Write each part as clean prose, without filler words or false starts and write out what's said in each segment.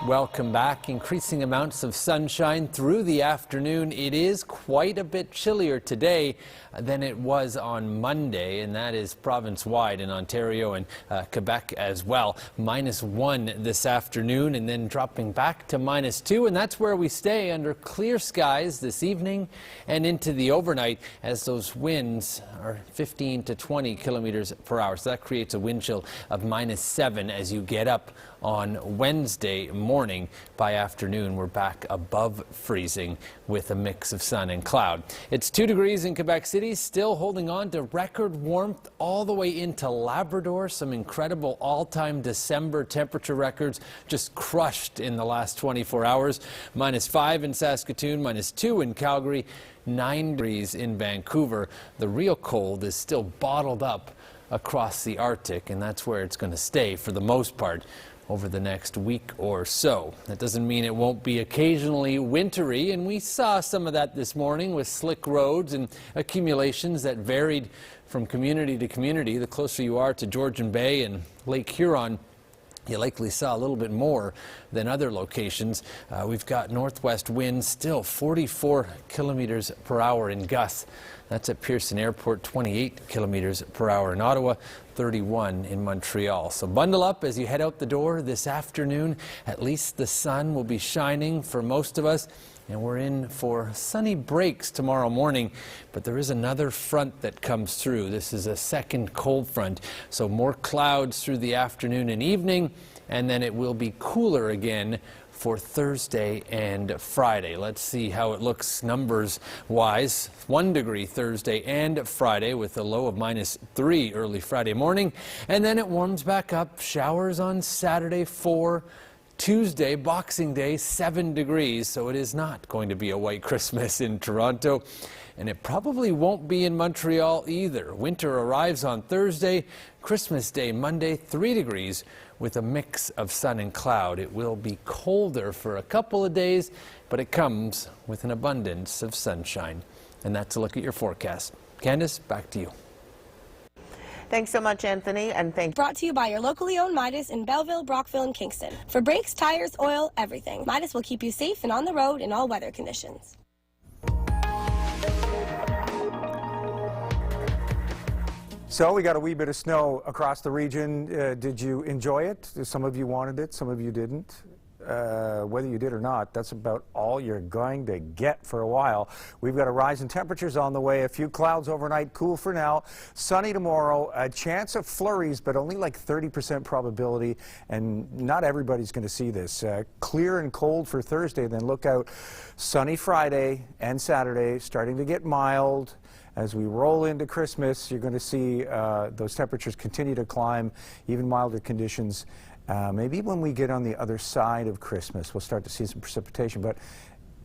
Welcome back. Increasing amounts of sunshine through the afternoon. It is quite a bit chillier today than it was on Monday, and that is province-wide in Ontario and Quebec as well. -1 this afternoon and then dropping back to -2, and that's where we stay under clear skies this evening and into the overnight as those winds are 15 to 20 kilometers per hour. So that creates a wind chill of -7 as you get up on Wednesday morning. By afternoon, we're back above freezing with a mix of sun and cloud. It's 2 degrees in Quebec City, still holding on to record warmth all the way into Labrador. Some incredible all-time December temperature records just crushed in the last 24 hours. -5 in Saskatoon, -2 in Calgary, 9 degrees in Vancouver. The real cold is still bottled up across the Arctic, and that's where it's going to stay for the most part over the next week or so. That doesn't mean it won't be occasionally wintry, and we saw some of that this morning with slick roads and accumulations that varied from community to community. The closer you are to Georgian Bay and Lake Huron, you likely saw a little bit more than other locations. We've got northwest winds still 44 kilometers per hour in gusts. That's at Pearson Airport, 28 kilometers per hour in Ottawa, 31 in Montreal. So bundle up as you head out the door this afternoon. At least the sun will be shining for most of us, and we're in for sunny breaks tomorrow morning. But there is another front that comes through. This is a second cold front, so more clouds through the afternoon and evening, and then it will be cooler again for Thursday and Friday. Let's see how it looks numbers-wise. 1 degree Thursday and Friday with a low of -3 early Friday morning. And then it warms back up. Showers on Saturday, 4. Tuesday, Boxing Day, 7 degrees. So it is not going to be a white Christmas in Toronto. And it probably won't be in Montreal either. Winter arrives on Thursday. Christmas Day, Monday, 3 degrees with a mix of sun and cloud. It will be colder for a couple of days, but it comes with an abundance of sunshine. And that's a look at your forecast. Candace, back to you. Thanks so much, Anthony, and thank you. Brought to you by your locally owned Midas in Belleville, Brockville, and Kingston. For brakes, tires, oil, everything. Midas will keep you safe and on the road in all weather conditions. So we got a wee bit of snow across the region. Did you enjoy it? Some of you wanted it, some of you didn't. Whether you did or not, that's about all you're going to get for a while. We've got a rise in temperatures on the way. A few clouds overnight, cool for now. Sunny tomorrow, a chance of flurries, but only like 30% probability, and not everybody's going to see this. Clear and cold for Thursday, then look out. Sunny Friday and Saturday, starting to get mild. As we roll into Christmas, you're going to see those temperatures continue to climb, even milder conditions. Maybe when we get on the other side of Christmas, we'll start to see some precipitation, but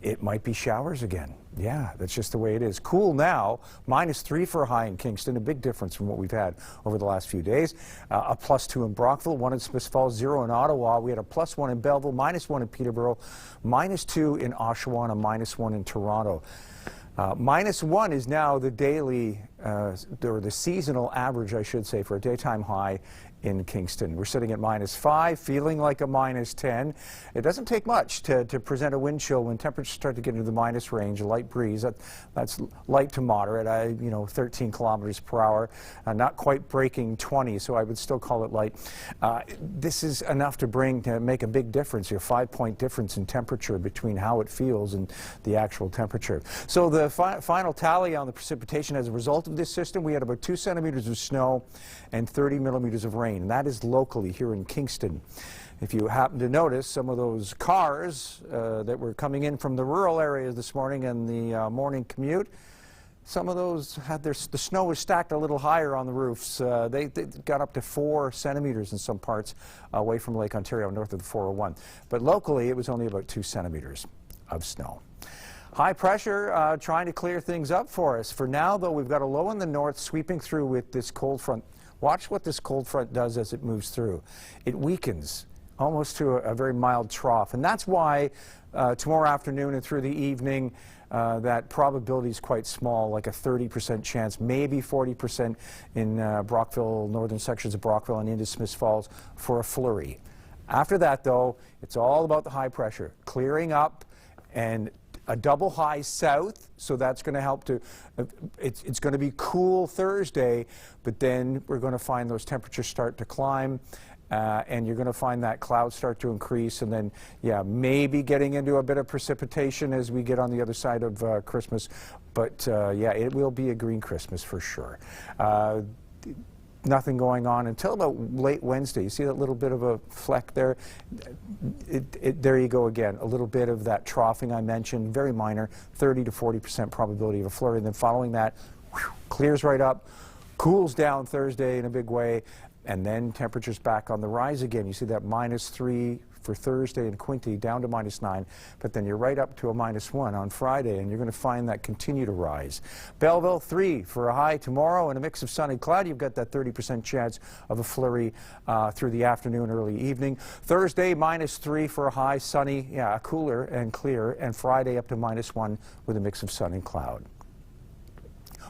it might be showers again. Yeah, that's just the way it is. Cool now, -3 for a high in Kingston, a big difference from what we've had over the last few days. A +2 in Brockville, 1 in Smiths Falls, 0 in Ottawa. We had a +1 in Belleville, -1 in Peterborough, -2 in Oshawa, and a -1 in Toronto. -1 is now the daily, or the seasonal average, I should say, for a daytime high in Kingston. We're sitting at -5, feeling like a -10. It doesn't take much to present a wind chill when temperatures start to get into the minus range. A light breeze, that's light to moderate, 13 kilometers per hour, not quite breaking 20, so I would still call it light. This is enough to make a big difference, a 5-point difference in temperature between how it feels and the actual temperature. So the final tally on the precipitation as a result of this system, we had about 2 centimeters of snow and 30 millimeters of rain. And that is locally here in Kingston. If you happen to notice some of those cars that were coming in from the rural areas this morning and the morning commute, some of those had the snow was stacked a little higher on the roofs. They got up to 4 centimeters in some parts away from Lake Ontario, north of the 401. But locally, it was only about 2 centimeters of snow. High pressure trying to clear things up for us. For now, though, we've got a low in the north sweeping through with this cold front. Watch what this cold front does as it moves through. It weakens almost to a very mild trough. And that's why tomorrow afternoon and through the evening, that probability is quite small, like a 30% chance, maybe 40% in Brockville, northern sections of Brockville and into Smiths Falls for a flurry. After that, though, it's all about the high pressure clearing up and a double high south, so that's going to help to, it's going to be cool Thursday, but then we're going to find those temperatures start to climb, and you're going to find that clouds start to increase, and then, yeah, maybe getting into a bit of precipitation as we get on the other side of Christmas, but yeah, it will be a green Christmas for sure. Nothing going on until about late Wednesday. You see that little bit of a fleck there? There you go again. A little bit of that troughing I mentioned, very minor, 30 to 40% probability of a flurry. And then following that, whew, clears right up, cools down Thursday in a big way, and then temperatures back on the rise again. You see that -3 for Thursday in Quinte, down to -9, but then you're right up to a -1 on Friday, and you're going to find that continue to rise. Belleville 3 for a high tomorrow, and a mix of sun and cloud. You've got that 30% chance of a flurry through the afternoon, early evening. Thursday -3 for a high, sunny, yeah, cooler and clear, and Friday up to -1 with a mix of sun and cloud.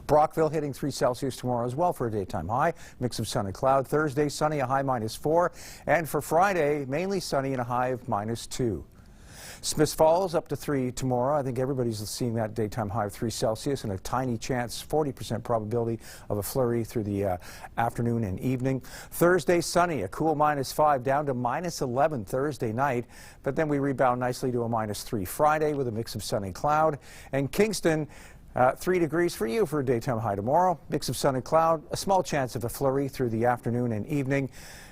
Brockville hitting 3 Celsius tomorrow as well for a daytime high. Mix of sun and cloud. Thursday, sunny, a high -4. And for Friday, mainly sunny and a high of -2. Smiths Falls up to 3 tomorrow. I think everybody's seeing that daytime high of 3 Celsius and a tiny chance, 40% probability of a flurry through the afternoon and evening. Thursday, sunny, a cool -5, down to -11 Thursday night. But then we rebound nicely to a -3 Friday with a mix of sun and cloud. And Kingston, 3 degrees for you for a daytime high tomorrow. Mix of sun and cloud, a small chance of a flurry through the afternoon and evening.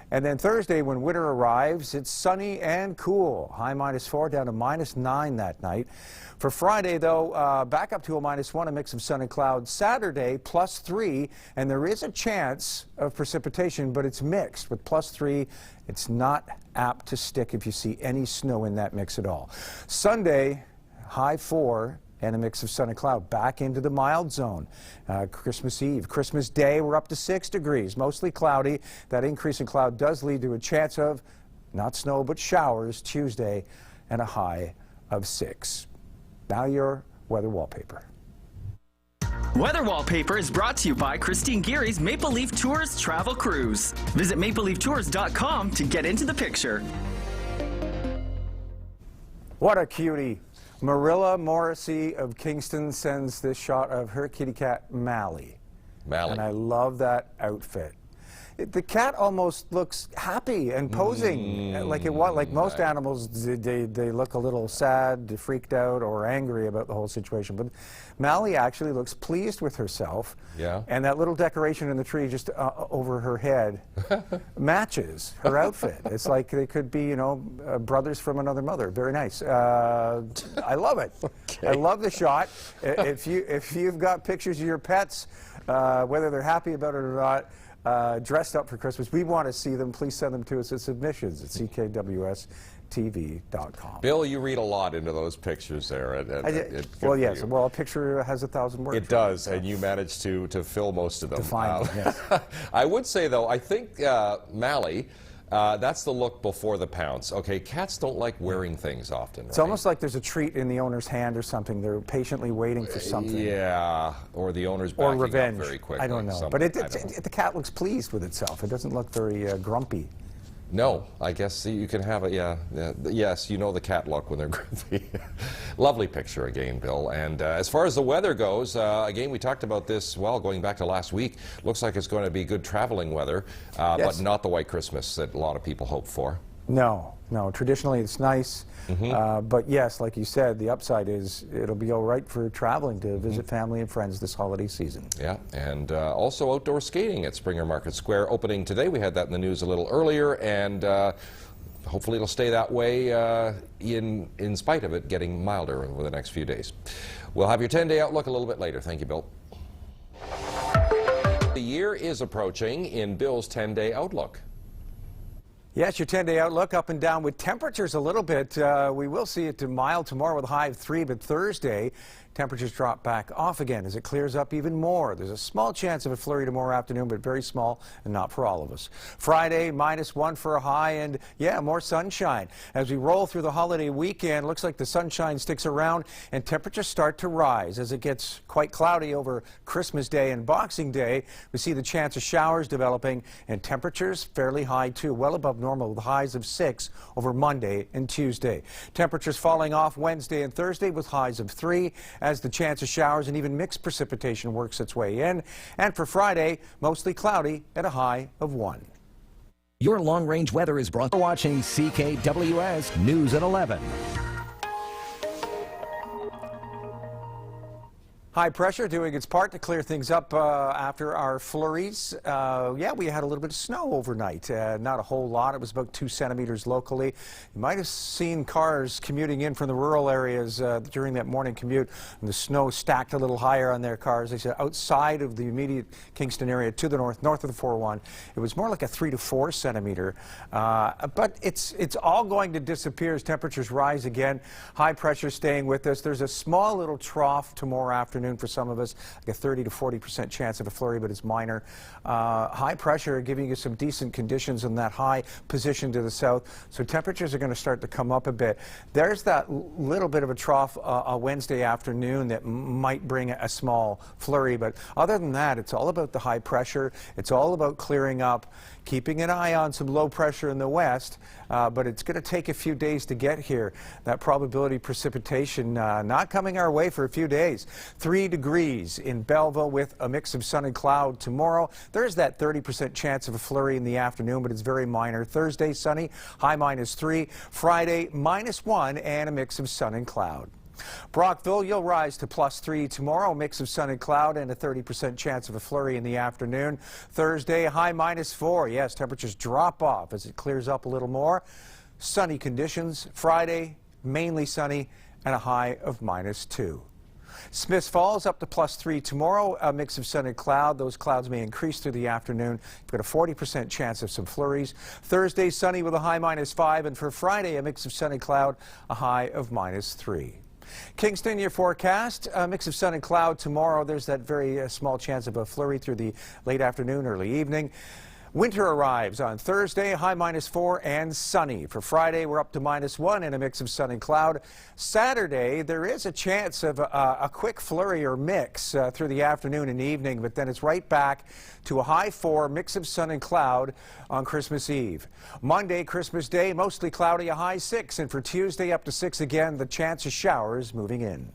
And then Thursday, when winter arrives, it's sunny and cool. High -4, down to -9 that night. For Friday, though, back up to a -1, a mix of sun and cloud. Saturday, +3, and there is a chance of precipitation, but it's mixed. With +3, it's not apt to stick if you see any snow in that mix at all. Sunday, high 4. And a mix of sun and cloud back into the mild zone. Christmas Eve. Christmas Day, we're up to 6 degrees, mostly cloudy. That increase in cloud does lead to a chance of not snow but showers Tuesday and a high of 6. Now your weather wallpaper. Weather Wallpaper is brought to you by Christine Geary's Maple Leaf Tours Travel Cruise. Visit mapleleaftours.com to get into the picture. What a cutie. Marilla Morrissey of Kingston sends this shot of her kitty cat, Mally. And I love that outfit. The cat almost looks happy and posing like most animals. They look a little sad, freaked out, or angry about the whole situation. But Mally actually looks pleased with herself. Yeah. And that little decoration in the tree just over her head matches her outfit. It's like they could be, you know, brothers from another mother. Very nice. I love it. Okay. I love the shot. If you've got pictures of your pets, whether they're happy about it or not, dressed up for Christmas, we want to see them. Please send them to us at submissions at ckwstv.com. Bill, you read a lot into those pictures there. Well, yes. Well, a picture has 1,000 words. It does, and you managed to fill most of them. To find them, yes. I would say, though, I think Mally, that's the look before the pounce. Okay, cats don't like wearing things often. It's almost like there's a treat in the owner's hand or something. They're patiently waiting for something. Yeah, or the owner's backing up very quickly. I don't know. But the cat looks pleased with itself. It doesn't look very grumpy. No, I guess you can have it, yes, you know the cat look when they're grumpy. Lovely picture again, Bill. And as far as the weather goes, again, we talked about this, well, going back to last week. Looks like it's going to be good traveling weather, yes. But not the white Christmas that a lot of people hope for. No. Traditionally, it's nice. But yes, like you said, the upside is it'll be all right for traveling to visit family and friends this holiday season. Yeah, and also outdoor skating at Springer Market Square opening today. We had that in the news a little earlier, and hopefully it'll stay that way in spite of it getting milder over the next few days. We'll have your 10-day outlook a little bit later. Thank you, Bill. The year is approaching in Bill's 10-day outlook. Yes, your 10-day outlook up and down with temperatures a little bit. We will see it to mild tomorrow with a high of 3, but Thursday Temperatures drop back off again as it clears up even more. There's a small chance of a flurry tomorrow afternoon, but very small and not for all of us. Friday, -1 for a high, and yeah, more sunshine. As we roll through the holiday weekend, looks like the sunshine sticks around and temperatures start to rise. As it gets quite cloudy over Christmas Day and Boxing Day, we see the chance of showers developing and temperatures fairly high too, well above normal with highs of 6 over Monday and Tuesday. Temperatures falling off Wednesday and Thursday with highs of 3 as the chance of showers and even mixed precipitation works its way in. And for Friday, mostly cloudy at a high of 1. Your long-range weather is brought to watching CKWS News at 11. High pressure doing its part to clear things up after our flurries. Yeah, we had a little bit of snow overnight. Not a whole lot. It was about 2 centimeters locally. You might have seen cars commuting in from the rural areas during that morning commute, and the snow stacked a little higher on their cars. They said outside of the immediate Kingston area to the north of the 401, it was more like a 3 to 4 centimeter. But it's all going to disappear as temperatures rise again. High pressure staying with us. There's a small little trough tomorrow afternoon for some of us, like a 30 to 40% chance of a flurry, but it's minor. High pressure giving you some decent conditions in that high position to the south, so temperatures are going to start to come up a bit. There's that little bit of a trough a Wednesday afternoon that might bring a small flurry, but other than that, it's all about the high pressure. It's all about clearing up, keeping an eye on some low pressure in the west, but it's going to take a few days to get here. That probability precipitation not coming our way for a few days. 3 degrees in Belleville with a mix of sun and cloud tomorrow. There's that 30% chance of a flurry in the afternoon, but it's very minor. Thursday, sunny, high -3. Friday, -1 and a mix of sun and cloud. Brockville, you'll rise to +3 tomorrow, mix of sun and cloud and a 30% chance of a flurry in the afternoon. Thursday, high -4. Yes, temperatures drop off as it clears up a little more. Sunny conditions. Friday, mainly sunny and a high of -2. Smiths Falls up to +3 tomorrow, a mix of sun and cloud. Those clouds may increase through the afternoon. You've got a 40% chance of some flurries. Thursday, sunny with a high -5, and for Friday, a mix of sun and cloud, a high of -3. Kingston, your forecast, a mix of sun and cloud tomorrow. There's that very small chance of a flurry through the late afternoon, early evening. Winter arrives on Thursday, high -4 and sunny. For Friday, we're up to -1 and a mix of sun and cloud. Saturday, there is a chance of a quick flurry or mix through the afternoon and evening, but then it's right back to a high 4, mix of sun and cloud on Christmas Eve. Monday, Christmas Day, mostly cloudy, a high 6, and for Tuesday, up to 6 again, the chance of showers moving in.